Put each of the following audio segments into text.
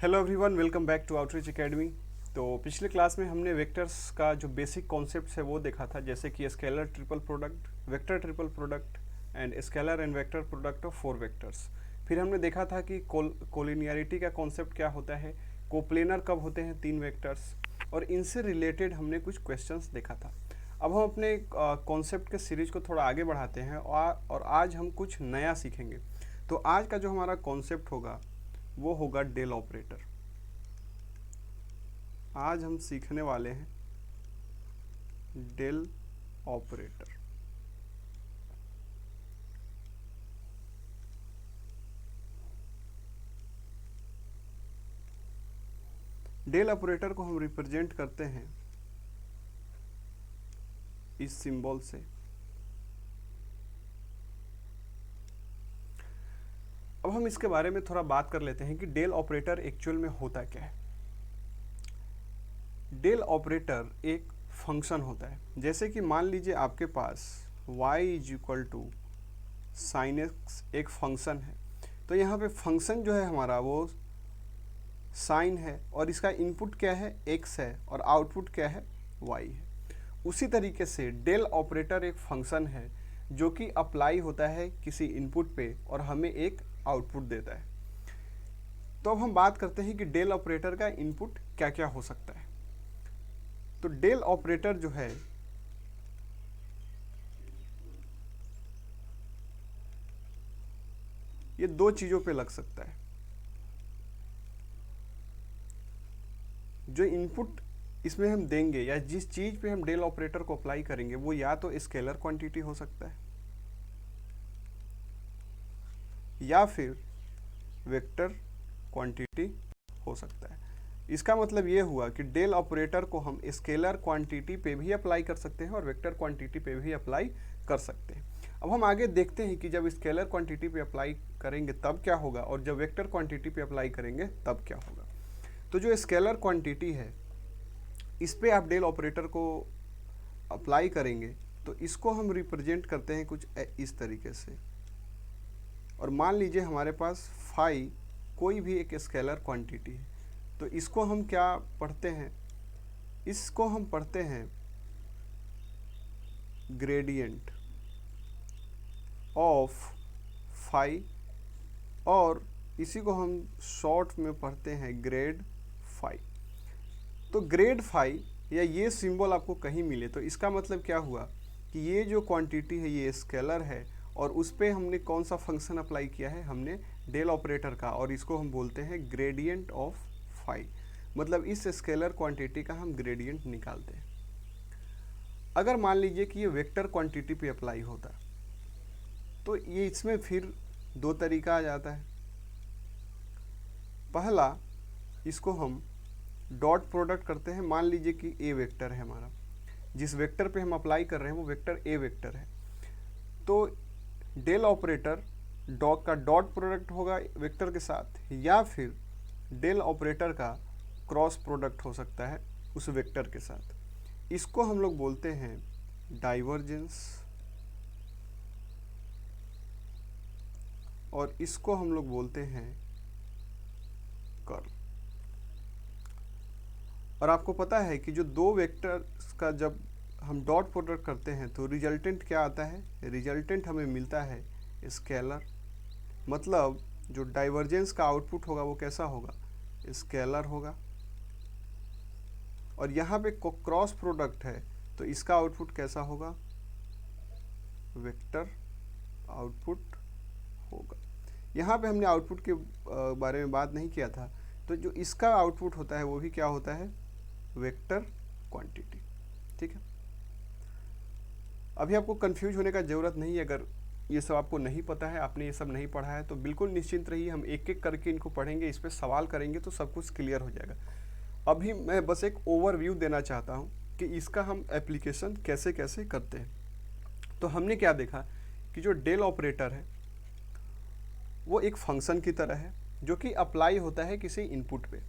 Hello everyone, welcome back to outreach academy. तो पिछले class में हमने वेक्टर्स का जो बेसिक कॉन्सेप्ट है वो देखा था, जैसे कि scalar triple product, vector triple product and scalar and vector product of four vectors. फिर हमने देखा था कि कोलिनियरिटी का कॉन्सेप्ट क्या होता है, कोप्लेनर कब होते हैं तीन वेक्टर्स, और इनसे रिलेटेड हमने कुछ क्वेश्चंस देखा था। अब हम अपने कॉन्सेप्ट के सीरीज को थोड़ा आगे बढ़ाते हैं और आज हम कुछ नया सीखेंगे। तो आज का जो हमारा कॉन्सेप्ट होगा वो होगा डेल ऑपरेटर। आज हम सीखने वाले हैं डेल ऑपरेटर। डेल ऑपरेटर को हम रिप्रेजेंट करते हैं इस सिंबल से। अब हम इसके बारे में थोड़ा बात कर लेते हैं कि डेल ऑपरेटर एक्चुअल में होता क्या है। डेल ऑपरेटर एक फंक्शन होता है। जैसे कि मान लीजिए आपके पास y is equal to sine x एक फंक्शन है, तो यहाँ पे फंक्शन जो है हमारा वो साइन है और इसका इनपुट क्या है, x है, और आउटपुट क्या है, y है। उसी तरीके से डेल ऑपरेटर एक फंक्शन है जो कि अप्लाई होता है किसी इनपुट पे और हमें एक आउटपुट देता है। तो अब हम बात करते हैं कि डेल ऑपरेटर का इनपुट क्या क्या हो सकता है। तो डेल ऑपरेटर जो है ये दो चीजों पे लग सकता है। जो इनपुट इसमें हम देंगे या जिस चीज पे हम डेल ऑपरेटर को अप्लाई करेंगे वो या तो स्केलर क्वांटिटी हो सकता है या फिर वेक्टर क्वांटिटी हो सकता है। इसका मतलब ये हुआ कि डेल ऑपरेटर को हम स्केलर क्वांटिटी पे भी अप्लाई कर सकते हैं और वेक्टर क्वांटिटी पे भी अप्लाई कर सकते हैं। अब हम आगे देखते हैं कि जब स्केलर क्वांटिटी पे अप्लाई करेंगे तब क्या होगा और जब वेक्टर क्वांटिटी पे अप्लाई करेंगे तब क्या होगा। तो जो स्केलर क्वांटिटी है इस पे आप डेल ऑपरेटर को अप्लाई करेंगे तो इसको हम रिप्रेजेंट करते हैं कुछ इस तरीके से। और मान लीजिए हमारे पास फाई कोई भी एक स्केलर क्वांटिटी है, तो इसको हम क्या पढ़ते हैं, इसको हम पढ़ते हैं ग्रेडियंट ऑफ फाई, और इसी को हम शॉर्ट में पढ़ते हैं ग्रेड फाई। तो ग्रेड फाई या ये सिंबल आपको कहीं मिले तो इसका मतलब क्या हुआ कि ये जो क्वांटिटी है ये स्केलर है और उस पर हमने कौन सा फंक्शन अप्लाई किया है, हमने डेल ऑपरेटर का, और इसको हम बोलते हैं ग्रेडियंट ऑफ फाई। मतलब इस स्केलर क्वांटिटी का हम ग्रेडियंट निकालते हैं। अगर मान लीजिए कि ये वेक्टर क्वांटिटी पे अप्लाई होता तो ये इसमें फिर दो तरीका आ जाता है। पहला, इसको हम डॉट प्रोडक्ट करते हैं। मान लीजिए कि ए वेक्टर है हमारा, जिस वेक्टर पे हम अप्लाई कर रहे हैं वो वेक्टर ए वेक्टर है, तो डेल ऑपरेटर डॉट का डॉट प्रोडक्ट होगा वेक्टर के साथ, या फिर डेल ऑपरेटर का क्रॉस प्रोडक्ट हो सकता है उस वेक्टर के साथ। इसको हम लोग बोलते हैं डाइवर्जेंस और इसको हम लोग बोलते हैं कर्ल। और आपको पता है कि जो दो वेक्टर्स का जब हम डॉट प्रोडक्ट करते हैं तो रिजल्टेंट क्या आता है, रिजल्टेंट हमें मिलता है स्केलर। मतलब जो डाइवर्जेंस का आउटपुट होगा वो कैसा होगा, स्केलर होगा। और यहाँ पे क्रॉस प्रोडक्ट है तो इसका आउटपुट कैसा होगा, वेक्टर आउटपुट होगा। यहाँ पे हमने आउटपुट के बारे में बात नहीं किया था, तो जो इसका आउटपुट होता है वो भी क्या होता है, वेक्टर क्वांटिटी। ठीक है, अभी आपको कंफ्यूज होने का ज़रूरत नहीं है। अगर ये सब आपको नहीं पता है, आपने ये सब नहीं पढ़ा है, तो बिल्कुल निश्चिंत रहिए, हम एक एक करके इनको पढ़ेंगे, इस पर सवाल करेंगे तो सब कुछ क्लियर हो जाएगा। अभी मैं बस एक ओवरव्यू देना चाहता हूँ कि इसका हम एप्लीकेशन कैसे कैसे करते हैं। तो हमने क्या देखा कि जो डेल ऑपरेटर है वो एक फंक्शन की तरह है जो कि अप्लाई होता है किसी इनपुट पे।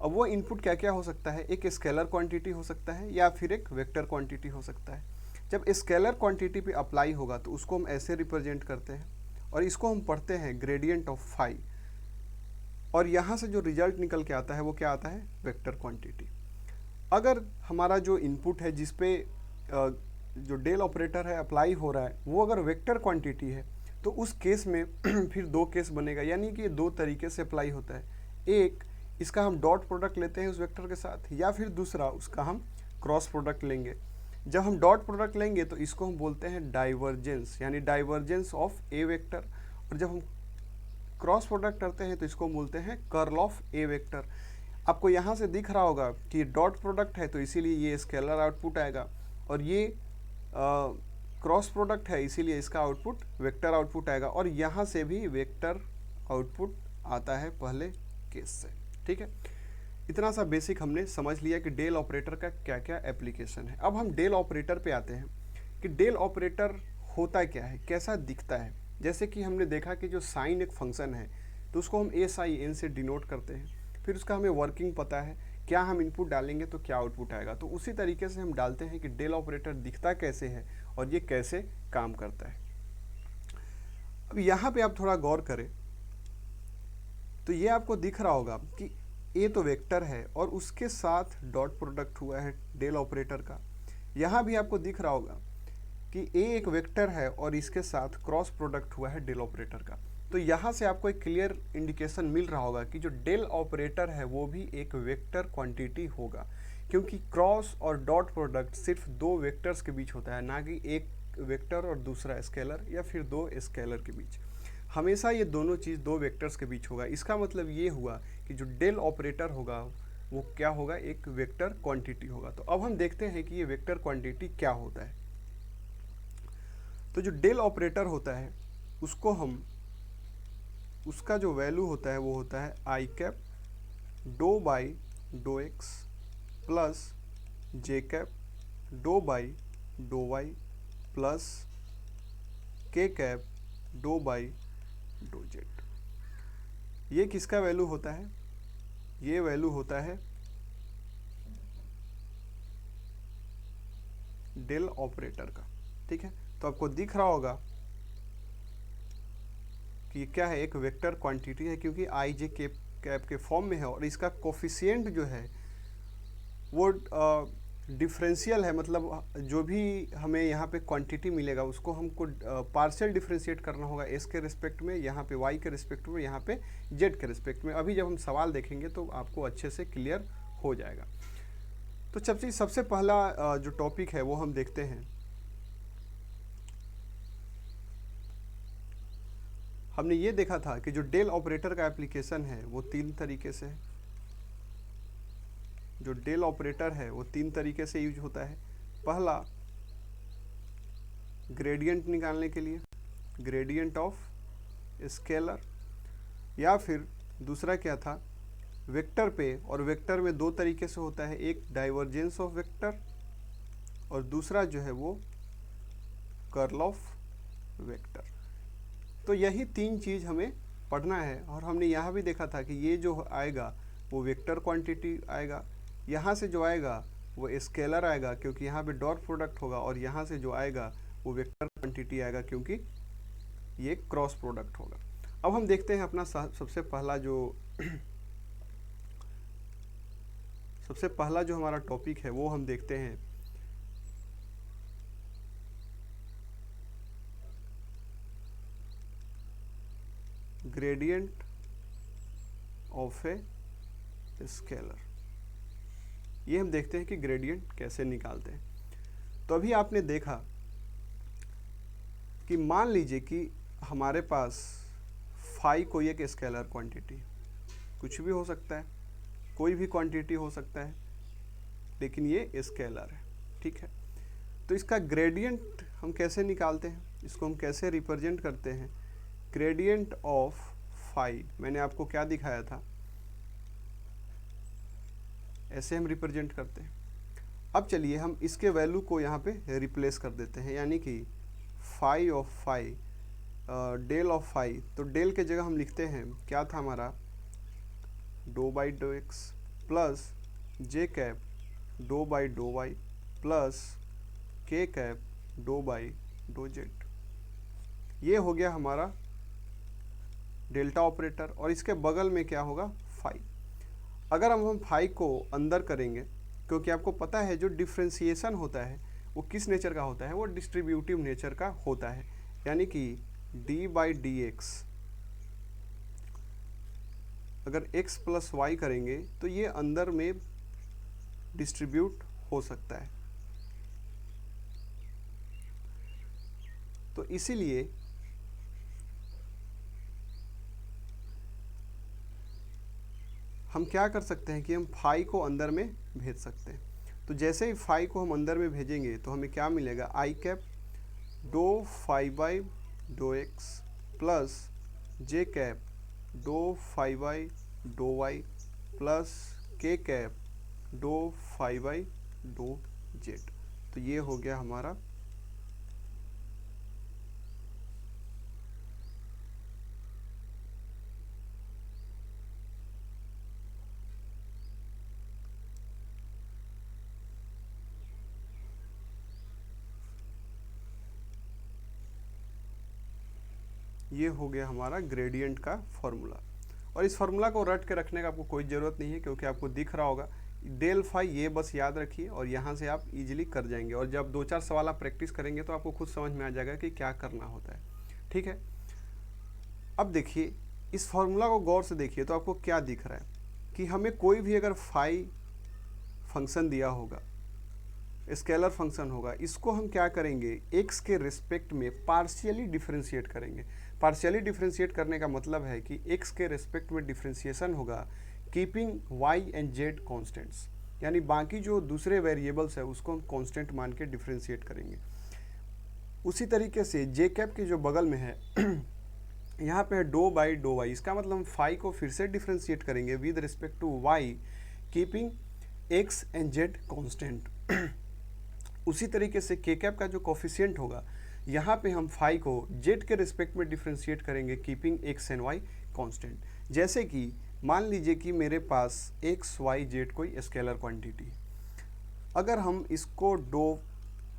अब वो इनपुट क्या क्या हो सकता है, एक स्केलर क्वांटिटी हो सकता है या फिर एक वेक्टर क्वांटिटी हो सकता है। जब स्केलर क्वांटिटी पे अप्लाई होगा तो उसको हम ऐसे रिप्रेजेंट करते हैं और इसको हम पढ़ते हैं ग्रेडियंट ऑफ फाई। और यहाँ से जो रिजल्ट निकल के आता है वो क्या आता है, वेक्टर क्वांटिटी। अगर हमारा जो इनपुट है जिस पे जो डेल ऑपरेटर है अप्लाई हो रहा है वो अगर वेक्टर क्वांटिटी है तो उस केस में फिर दो केस बनेगा, यानी कि दो तरीके से अप्लाई होता है। एक, इसका हम डॉट प्रोडक्ट लेते हैं उस वेक्टर के साथ, या फिर दूसरा उसका हम क्रॉस प्रोडक्ट लेंगे। जब हम डॉट प्रोडक्ट लेंगे तो इसको हम बोलते हैं डाइवर्जेंस, यानी डाइवर्जेंस ऑफ ए वेक्टर, और जब हम क्रॉस प्रोडक्ट करते हैं तो इसको बोलते हैं कर्ल ऑफ ए वेक्टर। आपको यहाँ से दिख रहा होगा कि डॉट प्रोडक्ट है तो इसीलिए ये स्केलर आउटपुट आएगा, और ये क्रॉस प्रोडक्ट है इसीलिए इसका आउटपुट वेक्टर आउटपुट आएगा, और यहाँ से भी वेक्टर आउटपुट आता है पहले केस से। ठीक है, इतना सा बेसिक हमने समझ लिया कि डेल ऑपरेटर का क्या क्या एप्लीकेशन है। अब हम डेल ऑपरेटर पे आते हैं कि डेल ऑपरेटर होता क्या है, कैसा दिखता है। जैसे कि हमने देखा कि जो साइन एक फंक्शन है तो उसको हम SIN से डिनोट करते हैं, फिर उसका हमें वर्किंग पता है, क्या हम इनपुट डालेंगे तो क्या आउटपुट आएगा। तो उसी तरीके से हम डालते हैं कि डेल ऑपरेटर दिखता कैसे है और ये कैसे काम करता है। अब यहाँ पे आप थोड़ा गौर करें तो ये आपको दिख रहा होगा कि ए तो वेक्टर है और उसके साथ डॉट प्रोडक्ट हुआ है डेल ऑपरेटर का। यहाँ भी आपको दिख रहा होगा कि ए एक वेक्टर है और इसके साथ क्रॉस प्रोडक्ट हुआ है डेल ऑपरेटर का। तो यहाँ से आपको एक क्लियर इंडिकेशन मिल रहा होगा कि जो डेल ऑपरेटर है वो भी एक वेक्टर क्वांटिटी होगा, क्योंकि क्रॉस और डॉट प्रोडक्ट सिर्फ दो वेक्टर्स के बीच होता है, ना कि एक वेक्टर और दूसरा स्केलर या फिर दो स्केलर के बीच। हमेशा ये दोनों चीज़ दो वेक्टर्स के बीच होगा। इसका मतलब ये हुआ कि जो डेल ऑपरेटर होगा वो क्या होगा, एक वेक्टर क्वांटिटी होगा। तो अब हम देखते हैं कि ये वेक्टर क्वांटिटी क्या होता है। तो जो डेल ऑपरेटर होता है उसको हम, उसका जो वैल्यू होता है वो होता है I cap doh by dough X plus J cap doh by doh Y plus K cap doh by dough Z. ये किसका वैल्यू होता है, ये वैल्यू होता है डेल ऑपरेटर का। ठीक है, तो आपको दिख रहा होगा कि क्या है, एक वेक्टर क्वांटिटी है क्योंकि आई जे कैप के फॉर्म में है, और इसका कोफिशिएंट जो है वो डिफरेंशियल है। मतलब जो भी हमें यहाँ पे क्वांटिटी मिलेगा उसको हमको पार्शियल डिफरेंशिएट करना होगा एस के रिस्पेक्ट में, यहाँ पे वाई के रिस्पेक्ट में, यहाँ पे जेड के रिस्पेक्ट में। अभी जब हम सवाल देखेंगे तो आपको अच्छे से क्लियर हो जाएगा। तो सबसे पहला जो टॉपिक है वो हम देखते हैं। हमने ये देखा था कि जो डेल ऑपरेटर का एप्लीकेशन है वो तीन तरीके से है। जो डेल ऑपरेटर है वो तीन तरीके से यूज होता है। पहला, ग्रेडियंट निकालने के लिए, ग्रेडियंट ऑफ स्केलर, या फिर दूसरा क्या था, वेक्टर पे, और वेक्टर में दो तरीके से होता है, एक डाइवर्जेंस ऑफ वेक्टर और दूसरा जो है वो कर्ल ऑफ वेक्टर। तो यही तीन चीज़ हमें पढ़ना है, और हमने यहाँ भी देखा था कि ये जो आएगा वो वेक्टर क्वांटिटी आएगा, यहाँ से जो आएगा वो स्केलर आएगा क्योंकि यहाँ पे डॉट प्रोडक्ट होगा, और यहाँ से जो आएगा वो वेक्टर क्वांटिटी आएगा क्योंकि ये क्रॉस प्रोडक्ट होगा। अब हम देखते हैं अपना सबसे पहला जो हमारा टॉपिक है वो हम देखते हैं ग्रेडियंट ऑफ ए स्केलर। ये हम देखते हैं कि ग्रेडियंट कैसे निकालते हैं। तो अभी आपने देखा कि मान लीजिए कि हमारे पास फाई कोई एक स्केलर क्वांटिटी, कुछ भी हो सकता है, कोई भी क्वांटिटी हो सकता है, लेकिन ये स्केलर है। ठीक है, तो इसका ग्रेडियंट हम कैसे निकालते हैं, इसको हम कैसे रिप्रेजेंट करते हैं। ग्रेडियंट ऑफ फाई, मैंने आपको क्या दिखाया था, ऐसे हम रिप्रेजेंट करते हैं। अब चलिए हम इसके वैल्यू को यहाँ पे रिप्लेस कर देते हैं, यानी कि phi of phi, del of phi, तो डेल के जगह हम लिखते हैं, क्या था हमारा, doh by dough X plus J cap doh by doh Y plus K cap doh by dough Z. ये हो गया हमारा डेल्टा ऑपरेटर, और इसके बगल में क्या होगा, फाई। अगर हम फाई को अंदर करेंगे, क्योंकि आपको पता है जो डिफ्रेंसिएशन होता है वो किस नेचर का होता है, वो डिस्ट्रीब्यूटिव नेचर का होता है, यानी कि डी बाई डी एक्स, अगर x प्लस वाई करेंगे तो ये अंदर में डिस्ट्रीब्यूट हो सकता है। तो इसीलिए हम क्या कर सकते हैं कि हम फाई को अंदर में भेज सकते हैं। तो जैसे ही फाई को हम अंदर में भेजेंगे तो हमें क्या मिलेगा, I cap doh phi by dough X plus J cap doh phi by doh Y plus K cap doh phi by dough Z. तो ये हो गया हमारा ग्रेडियंट का फॉर्मूला। और इस फार्मूला को रट के रखने का आपको कोई ज़रूरत नहीं है, क्योंकि आपको दिख रहा होगा डेल फाई, ये बस याद रखिए और यहाँ से आप इजीली कर जाएंगे। और जब 2-4 सवाल आप प्रैक्टिस करेंगे तो आपको खुद समझ में आ जाएगा कि क्या करना होता है। ठीक है, अब देखिए इस फार्मूला को गौर से देखिए तो आपको क्या दिख रहा है कि हमें कोई भी अगर फाई फंक्शन दिया होगा, स्केलर फंक्शन होगा, इसको हम क्या करेंगे, एक्स के रिस्पेक्ट में पार्शियली डिफरेंशिएट करेंगे। पार्शियली डिफरेंशिएट करने का मतलब है कि एक्स के रिस्पेक्ट में डिफरेंशिएशन होगा keeping y and z constants, यानी बाकी जो दूसरे वेरिएबल्स है उसको हम कांस्टेंट मान के डिफरेंशिएट करेंगे। उसी तरीके से जे कैप के जो बगल में है यहाँ पे है डो बाई डो वाई, इसका मतलब हम फाई को फिर से डिफरेंशिएट करेंगे with respect to y keeping x and z constant. उसी तरीके से के कैप का जो कोफिशिएंट होगा यहाँ पे हम फाई को जेड के रिस्पेक्ट में डिफरेंशिएट करेंगे keeping x and y constant. जैसे कि मान लीजिए कि मेरे पास एक्स वाई जेड कोई स्केलर क्वांटिटी है, अगर हम इसको do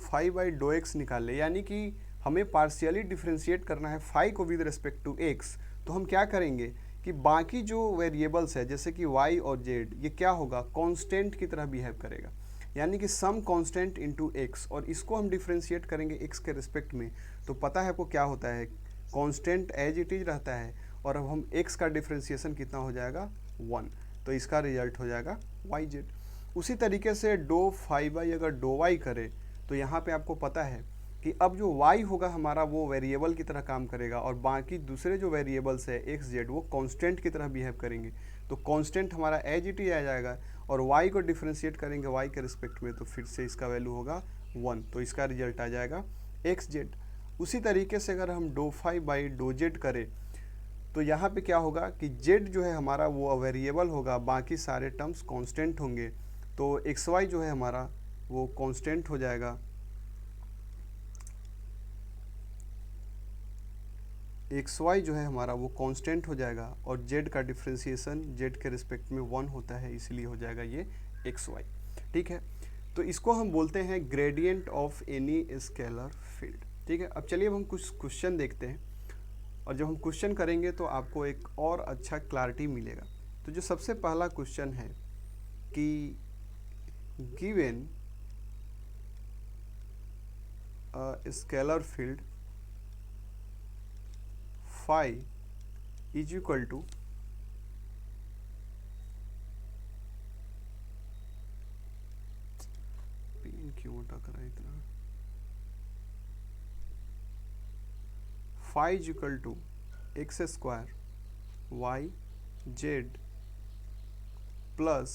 phi by dough x निकाल ले, यानी कि हमें पार्शियली डिफरेंशिएट करना है फाई को विद रिस्पेक्ट टू एक्स, तो हम क्या करेंगे कि बाकी जो वेरिएबल्स है जैसे कि वाई और जेड, ये क्या होगा, कांस्टेंट की तरह बिहेव करेगा, यानी कि सम कांस्टेंट इनटू एक्स, और इसको हम डिफरेंशिएट करेंगे एक्स के रिस्पेक्ट में। तो पता है आपको क्या होता है, कांस्टेंट एज इट इज रहता है, और अब हम एक्स का डिफरेंशिएशन कितना हो जाएगा, 1, तो इसका रिजल्ट हो जाएगा वाई जेड। उसी तरीके से डो फाई बाई अगर डो वाई करे तो यहाँ पे आपको पता है कि अब जो y होगा हमारा वो वेरिएबल की तरह काम करेगा, और बाकी दूसरे जो वेरिएबल्स है एक्स जेड वो कांस्टेंट की तरह बिहेव करेंगे। तो कांस्टेंट हमारा एज इट इज आ जाएगा, और y को डिफरेंशिएट करेंगे y के रिस्पेक्ट में, तो फिर से इसका वैल्यू होगा 1, तो इसका रिजल्ट आ जाएगा एक्स जेड। उसी तरीके से अगर हम do phi by dough z करें तो यहाँ पे क्या होगा कि जेड जो है हमारा वो वेरिएबल होगा, बाकी सारे टर्म्स कांस्टेंट होंगे, तो एक्स वाई जो है हमारा वो कांस्टेंट हो जाएगा, एक्स वाई जो है हमारा वो कांस्टेंट हो जाएगा, और जेड का डिफरेंशिएशन जेड के रिस्पेक्ट में 1 होता है, इसलिए हो जाएगा ये एक्स वाई। ठीक है, तो इसको हम बोलते हैं gradient of any scalar field. ठीक है, अब चलिए अब हम कुछ क्वेश्चन देखते हैं, और जब हम क्वेश्चन करेंगे तो आपको एक और अच्छा क्लैरिटी मिलेगा। तो जो सबसे पहला क्वेश्चन है कि given scalar field phi is equal to pen क्यों अटक रहा है इतना, phi is equal to x square y z plus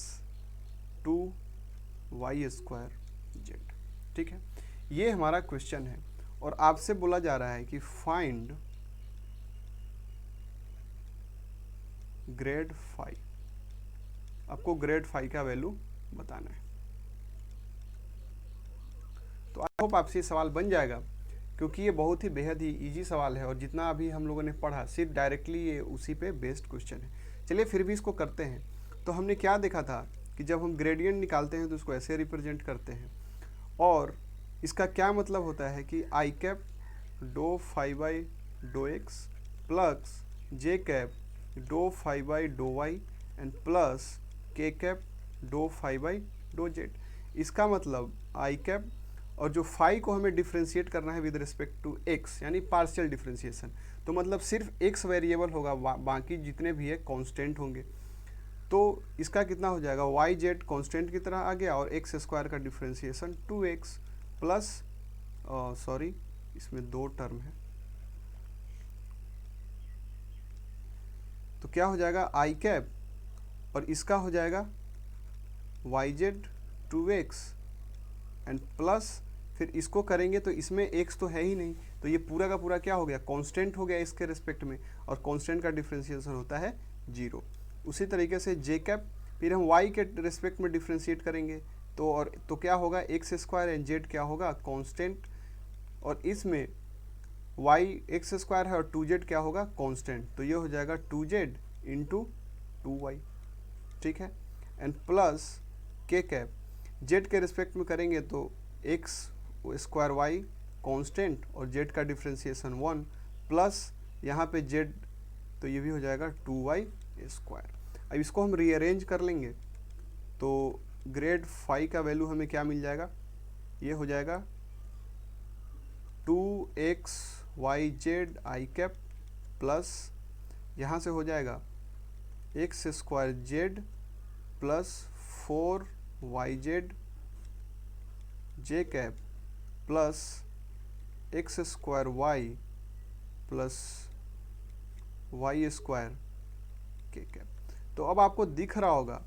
2y square z. ठीक है, ये हमारा क्वेश्चन है, और आपसे बोला जा रहा है कि फाइंड ग्रेड फाई, आपको ग्रेड फाई का वैल्यू बताना है। तो आई होप आपसे सवाल बन जाएगा, क्योंकि ये बहुत ही बेहद ही इजी सवाल है, और जितना अभी हम लोगों ने पढ़ा सिर्फ डायरेक्टली ये उसी पे बेस्ड क्वेश्चन है। चलिए फिर भी इसको करते हैं। तो हमने क्या देखा था कि जब हम ग्रेडियंट निकालते हैं तो उसको ऐसे रिप्रेजेंट करते हैं, और इसका क्या मतलब होता है कि I cap doh phi by dough X plus J cap doh phi by doh Y and plus K cap doh phi by dough Z. इसका मतलब आई कैप, और जो फाई को हमें डिफ्रेंशिएट करना है विद रिस्पेक्ट टू एक्स, यानी partial differentiation, तो मतलब सिर्फ एक्स वेरिएबल होगा, बाकी जितने भी है कांस्टेंट होंगे। तो इसका कितना हो जाएगा, वाई जेड कॉन्स्टेंट की तरह आ गया, और एक्स स्क्वायर का डिफ्रेंशिएशन 2x प्लस, सॉरी इसमें दो टर्म है, तो क्या हो जाएगा आई कैप, और इसका हो जाएगा Y Z 2x and plus, फिर इसको करेंगे तो इसमें x तो है ही नहीं, तो ये पूरा का पूरा क्या हो गया, कांस्टेंट हो गया इसके रिस्पेक्ट में, और कांस्टेंट का डिफ्रेंशिएशन होता है 0। उसी तरीके से जे कैप, फिर हम y के रिस्पेक्ट में डिफ्रेंशिएट करेंगे, तो क्या होगा, एक्स स्क्वायर एंड जेड क्या होगा, कांस्टेंट, और इसमें y एक्स स्क्वायर है और 2z क्या होगा, कांस्टेंट, तो ये हो जाएगा 2z इंटू 2y, ठीक है, and plus K cap, Z के रिस्पेक्ट में करेंगे तो एक्स स्क्वायर वाई कांस्टेंट और जेड का डिफ्रेंशिएशन 1 प्लस यहाँ पे जेड, तो ये भी हो जाएगा 2y स्क्वायर। अब इसको हम रीअरेंज कर लेंगे तो ग्रेड फाई का वैल्यू हमें क्या मिल जाएगा, ये हो जाएगा 2x Y Z I cap plus यहाँ से हो जाएगा X square Z plus 4y Z J cap plus X square Y plus Y square K cap. तो अब आपको दिख रहा होगा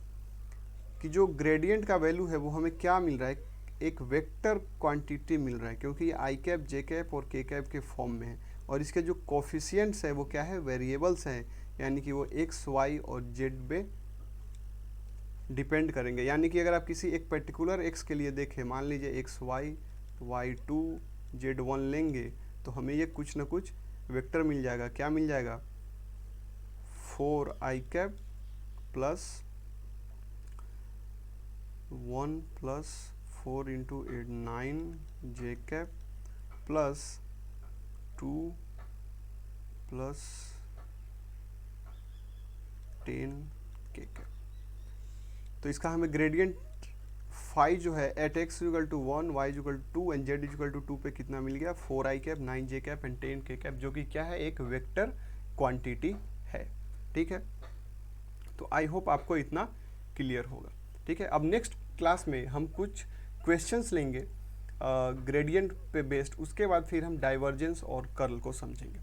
कि जो ग्रेडियंट का वैल्यू है वो हमें क्या मिल रहा है, एक वेक्टर क्वांटिटी मिल रहा है, क्योंकि ये आई कैप जे कैप और के कैप के फॉर्म में है, और इसके जो कोफिशिएंट्स है वो क्या है, वेरिएबल्स हैं, यानी कि वो एक्स वाई और जेड पे डिपेंड करेंगे। यानी कि अगर आप किसी एक पर्टिकुलर एक्स के लिए देखें, मान लीजिए एक्स वाई, वाई 2 जेड 1 लेंगे, तो हमें ये कुछ ना कुछ वेक्टर मिल जाएगा। क्या मिल जाएगा, 4 i cap plus 1 plus 4 into 8 9 j cap plus 2 plus 10 k cap. तो इसका हमें ग्रेडियंट फाई जो है at x equal to 1 y equal to 2 and z equal to 2 पे कितना मिल गया, 4 i cap 9 j cap and 10 k cap, जो कि क्या है, एक वेक्टर क्वांटिटी है। ठीक है, तो आई होप आपको इतना क्लियर होगा। ठीक है, अब नेक्स्ट क्लास में हम कुछ क्वेश्चंस लेंगे ग्रेडियंट पे बेस्ड, उसके बाद फिर हम डाइवर्जेंस और कर्ल को समझेंगे।